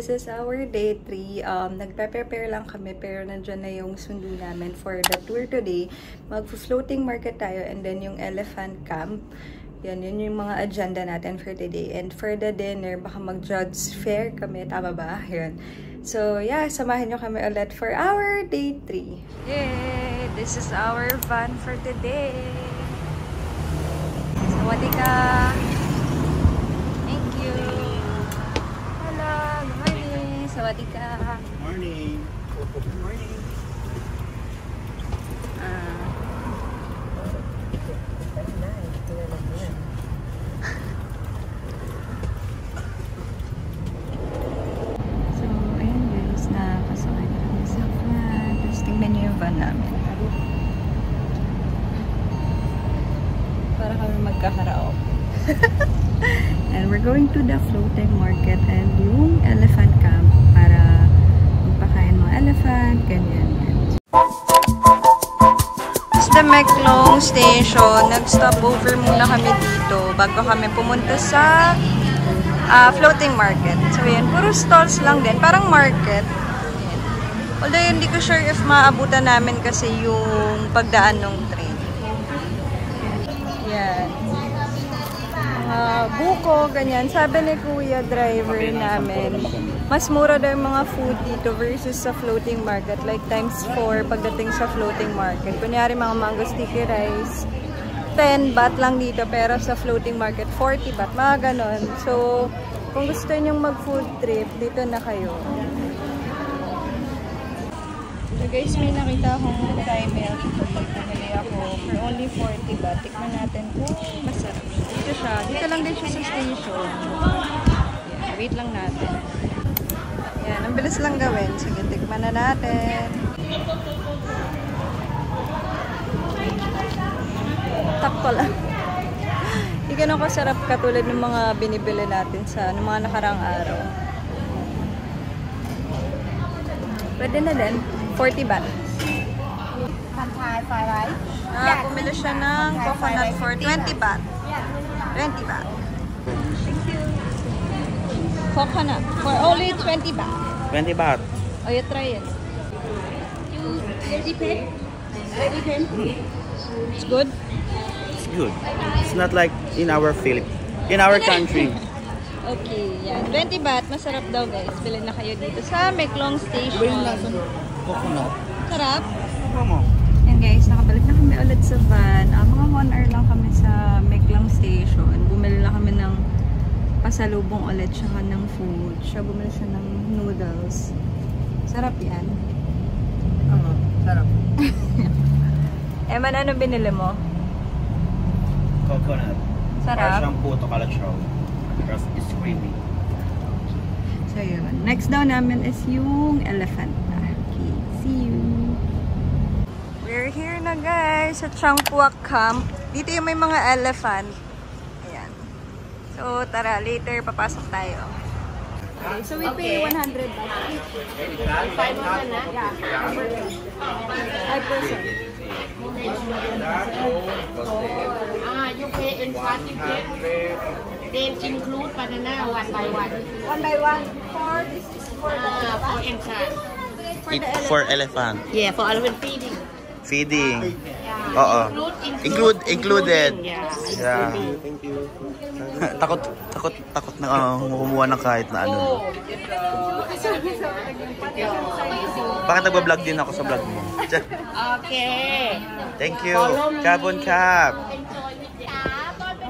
this is our day 3. Nagpe-prepare lang kami pero nandyan na yung sundo namin for the tour today. Mag-floating market tayo and then yung elephant camp. Yun yung mga agenda natin for today. And for the dinner, baka mag-judge fair kami. Tama ba? Yun. So, yeah, samahan nyo kami ulit for our day 3. Yay! This is our van for today. Sawadee ka! Thank you! Hello! Good morning! Sawadee ka! Good morning! Good morning! Van namin. Para kami magkakaraoke. And we're going to the floating market and yung elephant camp para magpakain mga elephant, ganyan. This is the Meklong Station. Nag-stop over muna kami dito bago kami pumunta sa floating market. So yan, puro stalls lang din. Parang market. Although hindi ko sure if maabutan namin kasi yung pagdaan ng train. Yan. Buko, ganyan. Sabi ni Kuya driver namin, mas mura daw yung mga food dito versus sa floating market. Like times 4 pagdating sa floating market. Kunyari mga mango sticky rice, 10 baht lang dito. Pero sa floating market, 40 baht. Mga ganon. So, kung gusto nyong mag-food trip, dito na kayo. So guys, may nakita akong Thai milk ito pag pumili ako for only 40 baht. Tikman natin kung masarap. Dito siya. Dito lang din siya sa station. Yan, wait lang natin. Yan, ang bilis lang gawin. Sige, tikman na natin. Tap ko lang. Hindi ganun kasarap katulad ng mga binibili natin sa mga nakarang araw. Pwede na din. 40 baht. Pumili siya ng coconut for 20 baht. 20 baht. Thank you. Coconut for only 20 baht. 20 baht. Oh, you try it. It's good? It's good. It's not like in our country. Okay, yan. 20 baht. Masarap daw, guys. Bilhin na kayo dito sa Meklong Station. Coconut. Sarap. Mo. Yan guys, nakabalik na kami ulit sa van. Mga 1 hour lang kami sa Meklong Station. Bumili lang kami ng pasalubong ulit siya ng food. Siya bumili siya ng noodles. Sarap yan. Oo, sarap. Eman, ano binili mo? Coconut. Sarap. Parang puto kalachaw. Because it's creamy. So yun. Next down namin is yung elephant. Okay, see you. We're here na guys sa Changpuak Camp. Dito yung may mga elephant. Ayan. So tara, later papasok tayo. Okay, so we pay 100 baht. 5% na? Yeah. 5%. You pay in part ticket. Then include banana one by one. One by one. For this is for For inside. For elephant. Yeah, for elephant feeding. Feeding. Yeah. Oo. Included. Yeah. Yeah. Thank you. takot na kumuha ng kahit na ano. Bakit nagba-vlog din ako sa vlog mo? Okay. Thank you. Kabon Kap.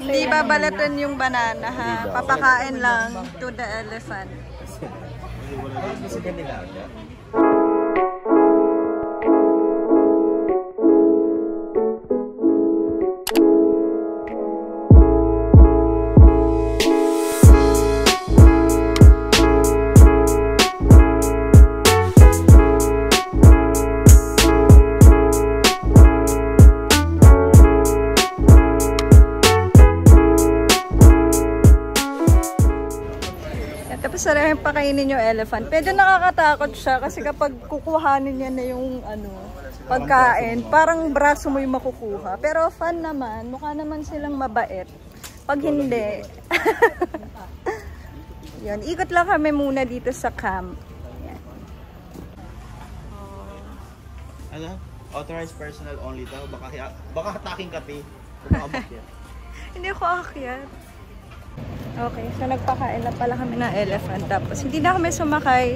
Hindi babalatan yung banana ha. Papakain lang to the elephant. Tapos sarap yung pakainin yung elephant. Medyo nakakatakot siya kasi kapag kukuhanin niya na yung pagkain, parang braso mo yung makukuha. Pero fun naman, mukha naman silang mabait. Pag hindi, Yan, ikot lang kami muna dito sa camp. Yan. Ano? Authorized personnel only daw. Baka hataking ka, te. Hindi ko aakyat. Okay, so nagpakain na pala kami ng elephant. Tapos hindi na kami sumakay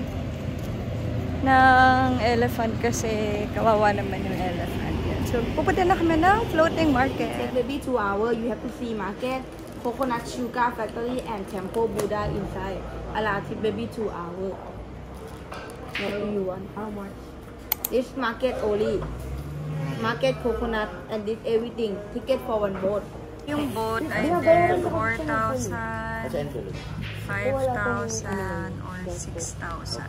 ng elephant kasi kawawa naman yung elephant. Yan. So pupunta na kami ng floating market. Take maybe 2 hours. You have to see market, coconut sugar factory, and temple Buddha inside. Allow it maybe 2 hours. What do you want? How much? This market only. Market coconut and this everything. Ticket for one boat. Yung boat ay there 4,000, 5,000 or 6,000.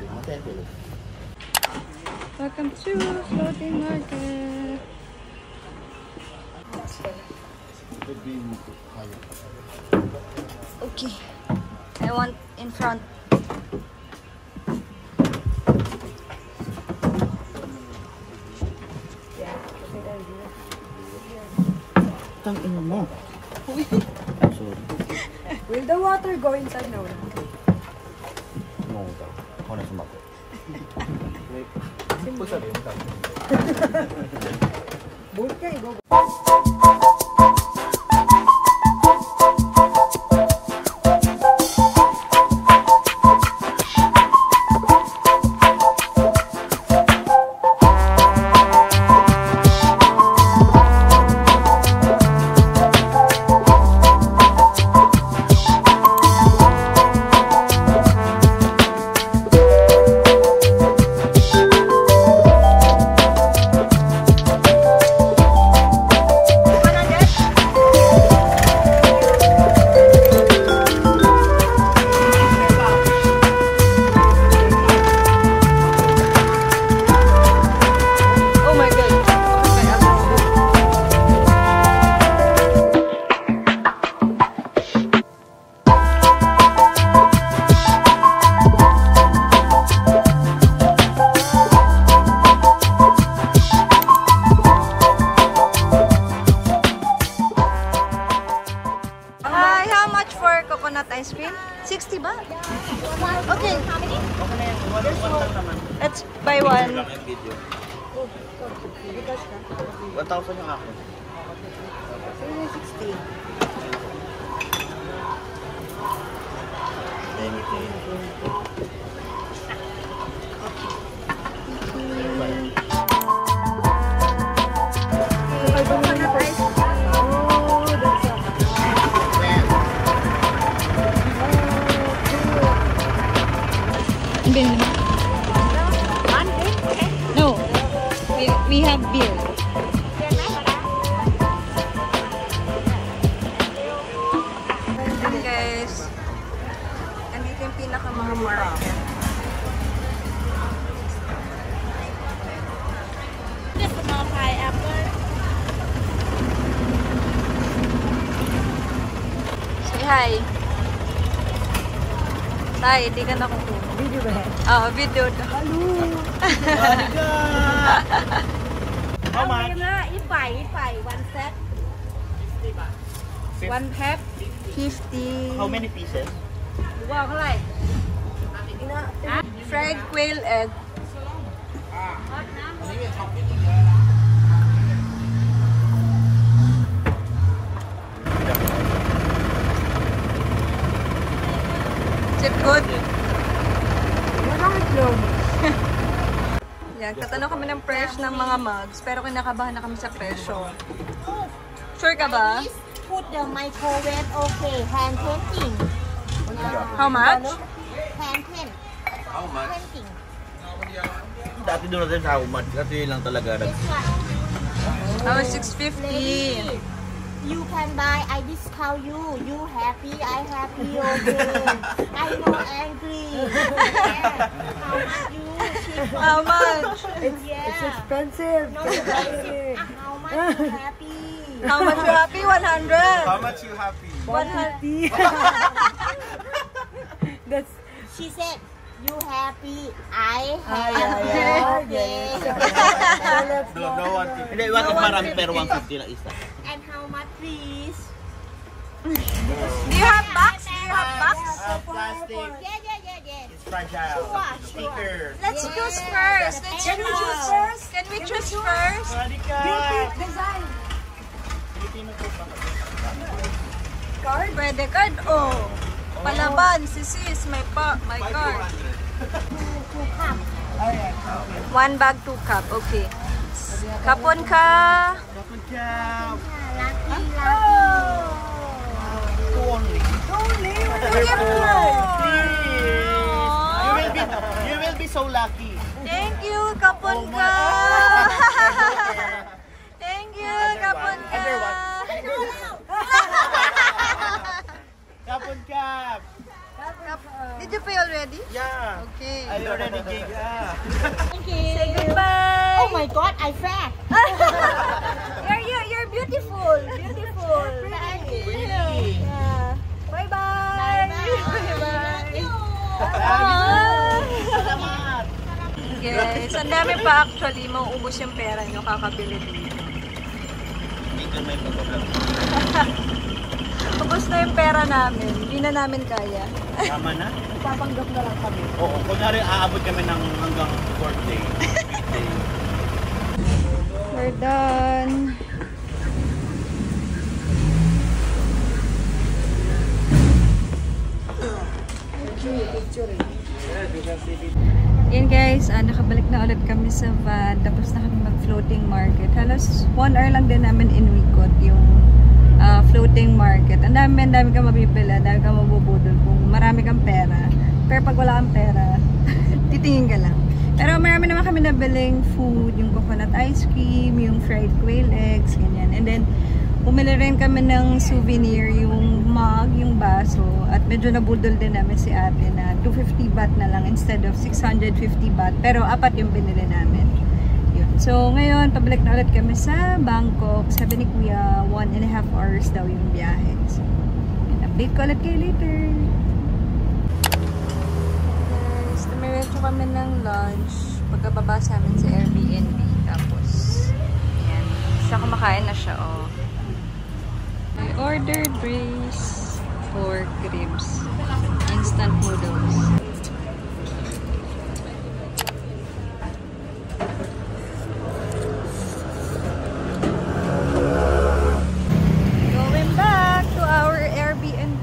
Welcome to floating market. Okay, I want in front. Tang ina mo. I'm sorry. Will the water go inside now? No, ako na sumagot. Boat kayo, go. Ice cream? 60 ba? Okay. Let's buy one. 1,000 yung ako. 60. No, we have beer. And guys, andito yung pinaka mga market. Just a small pineapple. Say hi. Tay, hindi ka nakukuha. Video ba? Oo, video. Hello. How much? Ipai, one set. One half. 50. How many pieces? Wow, เท่าไหร่ Fried quail egg. Is it good? Yan, tatanong kami ng price ng mga mugs, pero kinakabahan na kami sa presyo. Sure ka ba? Put the microwave, okay. Hand painting. How much? Hand paint. How much? Painting. Dati doon natin sa how much. Kasi lang talaga. Oh, 650. You can buy, I discount you. You happy, I happy, okay. I no angry. Yeah. How much you cheap? How much? It's expensive. No expensive. How much you happy? How much you happy? 100. How much you happy? 150. That's. She said, you happy, I happy. Okay. No one. Hindi, marami pero 150 lang isa. And how much please? Do you have box? you have box? Plastic. Yeah. It's fragile. Sticker. Let's choose first. Can we choose first? Can we choose first? Pwede ka. Design. Pilipino po ba? Card? Pwede card. Oh. Palaban. Si sis. May card. 1 bag, 2 cup. Okay. Kapon ka. Kapag ka. Oh. Two only. Give mo. Please. You will be so lucky. Thank you, kapon ka. Thank you, kapon ka. Under what? Kapag ka. Did you pay already? Yeah. Okay. I already gave ya. Say goodbye. Oh my God, I fat. You're beautiful. Beautiful. Thank you. Really? Yeah. Bye-bye. Bye-bye. Salamat. Yes, ang dami pa actually. Mauubos yung pera nyo kakabili dito. Dito may pagbablog. Ubos na yung pera namin. Hindi na namin kaya. Tama na? Papanggap na lang kami. Oo. Kunyari aabot kami ng hanggang 4th day. We're done. Yan guys, nakabalik na ulit kami sa van. Tapos na kami mag-floating market. Halos 1 hour lang din namin inuikot yung floating market. Ang dami kang mabibila, ang dami kang mabubudol kung marami kang pera. Pero pag wala kang pera, titingin ka lang. Pero marami naman kami nabiling food, yung coconut ice cream, yung fried quail eggs, ganyan. And then, bumili rin kami ng souvenir, yung mug, yung baso. At medyo nabudol din namin si ate na 250 baht na lang instead of 650 baht. Pero apat yung binili namin. Yun. So, ngayon, pabalik na ulit kami sa Bangkok. Sabi ni Kuya, 1.5 hours daw yung biyahe. So, yun, update ko ulit kayo later. Guys, tumiretso kami ng lunch. Pagkababa sa amin sa Airbnb. Tapos, yan. Siya kumakain na siya, oh. I ordered braised pork ribs. Instant noodles. Going back to our Airbnb.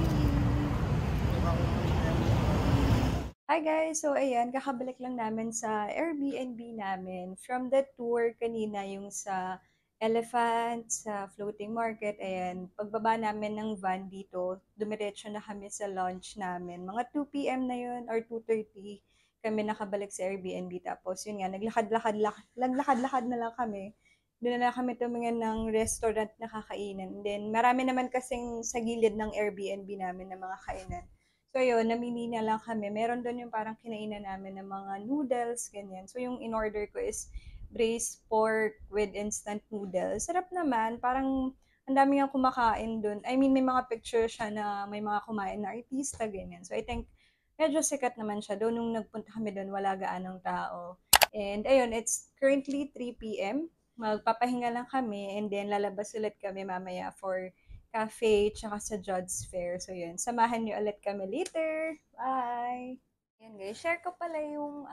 Hi guys! So ayan, kakabalik lang namin sa Airbnb namin. From the tour kanina, yung sa Elephant, sa floating market, ayan, pagbaba namin ng van dito, dumiretso na kami sa lunch namin. Mga 2 PM na yun, or 2:30, kami nakabalik sa Airbnb. Tapos yun nga, naglakad-lakad na lang kami. Doon na lang kami tumingin ng restaurant na kakainan. Then marami naman kasing sa gilid ng Airbnb namin na mga kainan. So yun, namili na lang kami. Meron doon yung parang kinainan namin ng mga noodles, ganyan. So yung in-order ko is braised pork with instant noodles. Sarap naman. Parang ang dami nga kumakain doon. I mean, may mga picture siya na may mga kumain na artista, ganyan. So I think medyo sikat naman siya. Doon nung nagpunta kami doon, wala gaanong tao. And ayun, it's currently 3 PM. Magpapahinga lang kami and then lalabas ulit kami mamaya for cafe tsaka sa Jud's Fair. So yun, samahan niyo ulit kami later. Bye! Yan guys, share ko pala yung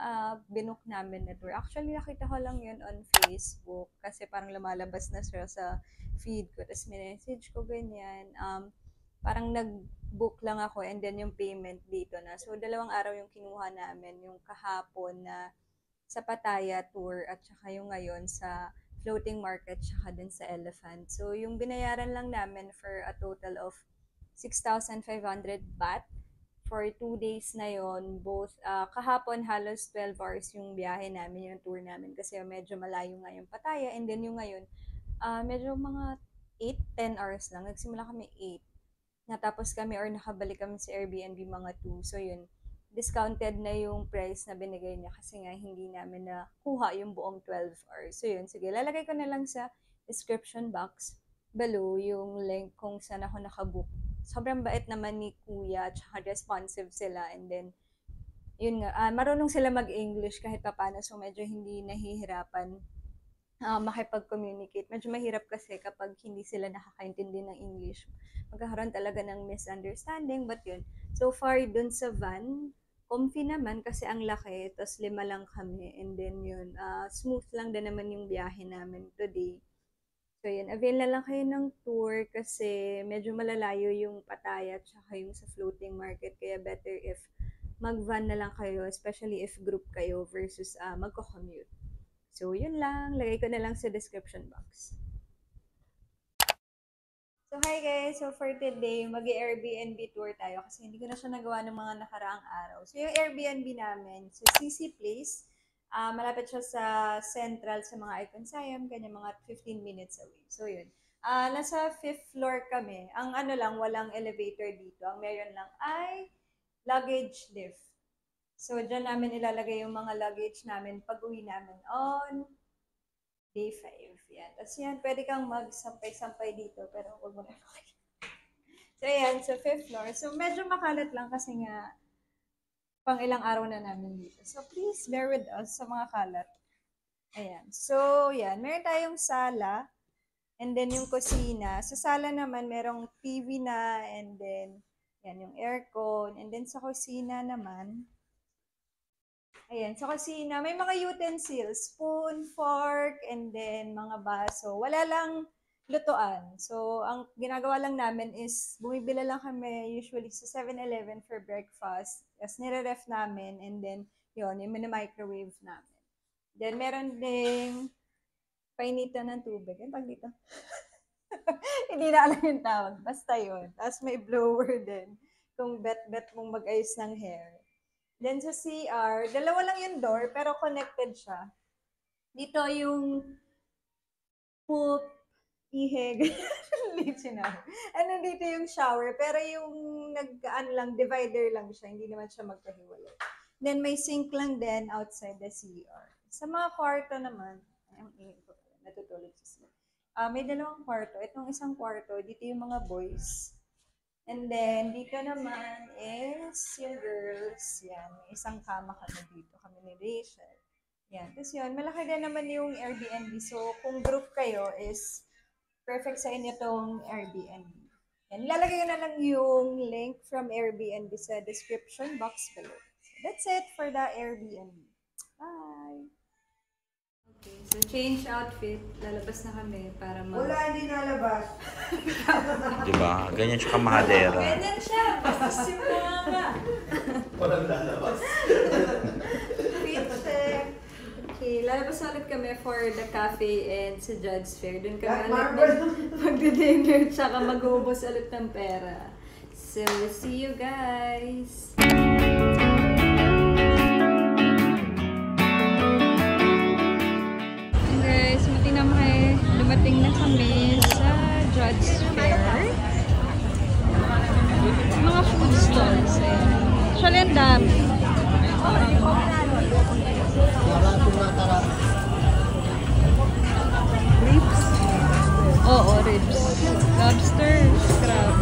binook namin na tour. Actually, nakita ko lang yun on Facebook kasi parang lumalabas na siya sa feed ko. Tapos message ko ganyan. Parang nag-book lang ako and then yung payment dito na. So, 2 araw yung kinuha namin. Yung kahapon na sa Pattaya tour at saka yung ngayon sa floating market tsaka din sa Elephant. So, yung binayaran lang namin for a total of 6,500 baht. For 2 days na yon, both kahapon halos 12 hours yung biyahe namin, yung tour namin kasi medyo malayo nga yung Pattaya, and then yung ngayon medyo mga 8-10 hours lang. Nagsimula kami 8, natapos kami or nakabalik kami sa Airbnb mga 2. So yun, discounted na yung price na binigay niya kasi nga hindi namin nakuha yung buong 12 hours. So yun, sige, lalagay ko na lang sa description box below yung link kung saan ako nakabook. Sobrang bait naman ni Kuya, tsaka responsive sila, and then yun nga, marunong sila mag-English kahit paano, so medyo hindi nahihirapan makipag-communicate. Medyo mahirap kasi kapag hindi sila nakakaintindi ng English. Magkakaroon talaga ng misunderstanding, but yun. So far, dun sa van, comfy naman kasi ang laki, tapos 5 lang kami. And then yun, smooth lang din naman yung biyahe namin today. So yun, avail na lang kayo ng tour kasi medyo malalayo yung Pattaya at saka yung sa floating market. Kaya better if mag-van na lang kayo, especially if group kayo versus magko-commute. So, yun lang. Lagay ko na lang sa description box. So, hi guys! So, for today, mag-Airbnb tour tayo kasi hindi ko na siya nagawa ng mga nakaraang araw. So, yung Airbnb namin, sa CC Place, malapit siya sa Central, sa mga Icon Siam, kanya mga 15 minutes away. So, yun. Nasa 5th floor kami. Ang ano lang, walang elevator dito. Ang meron lang ay luggage lift. So, dyan namin ilalagay yung mga luggage namin pag uwi namin on day 5. Yan. Tapos yan, pwede kang magsampay-sampay dito, pero huwag mo na makikita. So, yan, sa 5th floor. So, medyo makalat lang kasi nga pang ilang araw na namin dito. So, please bear with us sa mga kalat. Ayan. So, yan. Meron tayong sala and then yung kusina. Sa sala naman, merong TV na and then yan, yung aircon. And then sa kusina naman, ayan, sa kusina, may mga utensils, spoon, fork, and then mga baso. Wala lang lutuan. So, ang ginagawa lang namin is, bumibila lang kami usually sa 7-Eleven for breakfast. Tapos nire-ref namin, and then, yun, yung mini-microwave namin. Then, meron ding painitan ng tubig. Ano tawag dito? Hindi na alam yung tawag. Basta yun. Tapos may blower din. Kung bet-bet mong mag-ayos ng hair. Then sa CR, dalawa lang yung door, pero connected siya. Dito yung poop, iheg, ano dito yung shower, pero yung divider lang siya, hindi naman siya magkahiwalay. Then may sink lang din outside the CR. Sa mga kwarto naman, natutulog si Smith. May dalawang kwarto. Itong isang kwarto, dito yung mga boys. And then, dito naman is yung girls. Yan, may isang kama kami dito. Kami ni Rachel. Yan. Tapos yun, malaki din naman yung Airbnb. So, kung group kayo is perfect sa inyo tong Airbnb. Yan, ilalagay ko na lang yung link from Airbnb sa description box below. So, that's it for the Airbnb. Bye! Okay, so change outfit. Lalabas na kami para Wala, hindi nalabas. Diba? Ganyan siya kamahadera. Ganyan siya! Basta si mama! Walang lalabas. Fit check! Okay, lalabas ulit kami for the cafe and sa Judge Fair. Doon kami ulit magdi-dinner tsaka mag-uubos ulit ng pera. So, see you guys! Guys, dumating na kami sa Judge Fair. Mga food stalls. Actually, ang dami. Ribs? Oo, ribs. Lobster, crab.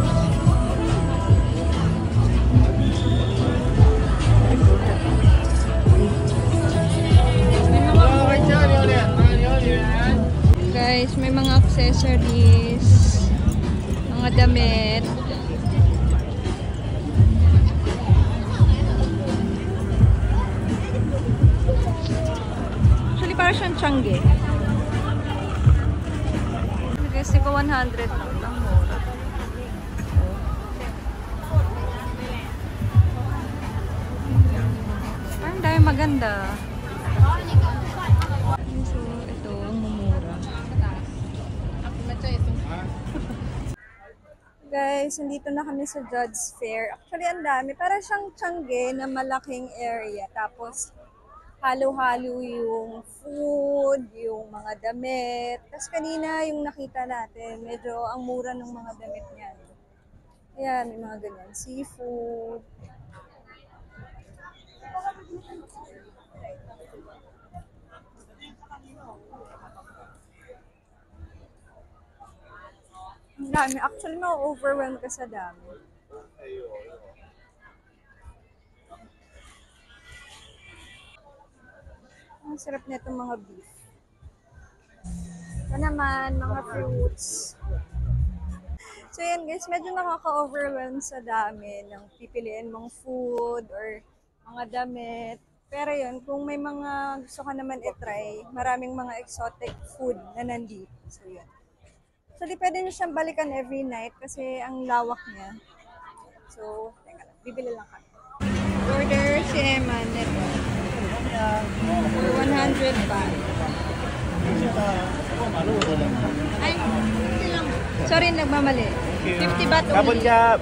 Guys, may mga accessories, mga damit. Actually, parang siyang Changi. Kasi ko 100 lang mura. Parang dahil maganda. So, ito, mumura. Guys, nandito na kami sa Judge Fair. Actually, ang dami. Para siyang Changi na malaking area. Tapos, halo-halo yung food, yung mga damit. Tapos kanina, yung nakita natin, medyo ang mura ng mga damit niyan. Ayan, may mga ganyan. Seafood. Ang dami. Actually, ma-overwhelm ka sa dami. Ang sarap na itong mga beef. Ito naman, mga fruits. So yan guys, medyo nakaka-overwhelm sa dami ng pipiliin mong food or mga damit. Pero yun, kung may mga gusto ka naman i-try, maraming mga exotic food na nandito. So yun. So di pwede nyo siyang balikan every night kasi ang lawak niya. So, teka lang, bibili lang kami. Order si Eman nito. For 100 baht. Ay, sorry, nagmamali. 50 baht Kapon only. ka.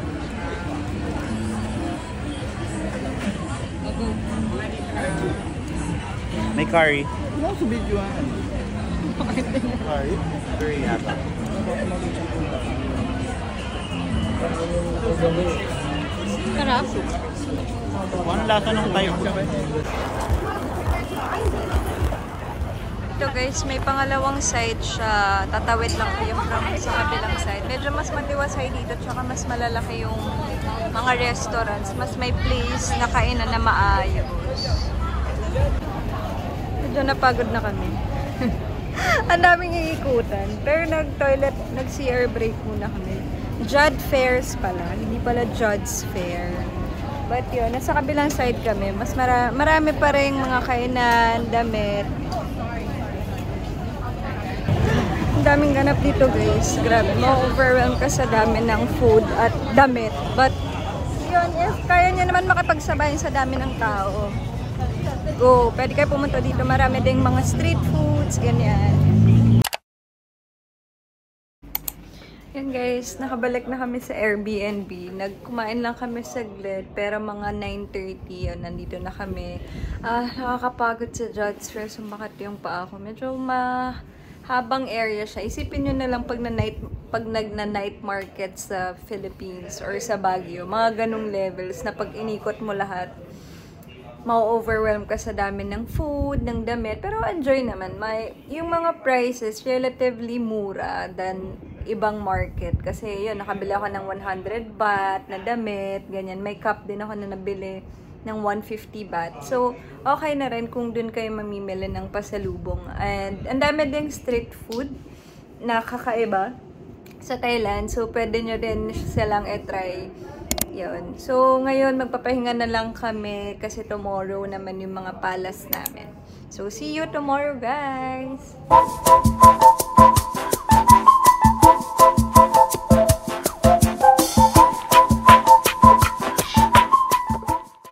May curry. Ano sa video yan? Curry? Curry yata. Sarap. Ano lasa ng tayo? Ito guys, may pangalawang side siya. Tatawid lang kayo from sa kabilang side. Medyo mas matiwasay dito, tsaka mas malalaki yung mga restaurants. Mas may place na kainan na maayos. Medyo napagod na kami. Ang daming iikutan. Pero nag-toilet, nag-CR break muna kami. Judd Fairs pala, hindi pala Judd's Fair. But yun, nasa kabilang side kami. Mas marami pa rin mga kainan, damit. Ang daming ganap dito guys. Grabe, ma-overwhelm ka sa dami ng food at damit. But yun, if kaya nyo naman makapagsabayin sa dami ng tao, go. Pwede kayo pumunta dito. Marami ding mga street foods, ganyan. Yan guys, nakabalik na kami sa Airbnb. Nagkumain lang kami saglit, pero mga 9:30, yun, nandito na kami. Nakakapagod sa Judd's Fair, sumakit yung paa ko. Medyo mahabang area siya. Isipin nyo na lang pag nagna-night market sa Philippines or sa Baguio, mga ganong levels na pag inikot mo lahat, ma-overwhelm ka sa dami ng food, ng damit, pero enjoy naman. Yung mga prices relatively mura than ibang market. Kasi yun, nakabili ako ng 100 baht na damit, ganyan. May cup din ako na nabili ng 150 baht. So, okay na rin kung dun kayo mamimili ng pasalubong. And ang dami ding street food na kakaiba sa Thailand. So, pwede nyo din silang i-try. Yun. So, ngayon magpapahinga na lang kami kasi tomorrow naman yung mga palace namin. So, see you tomorrow, guys!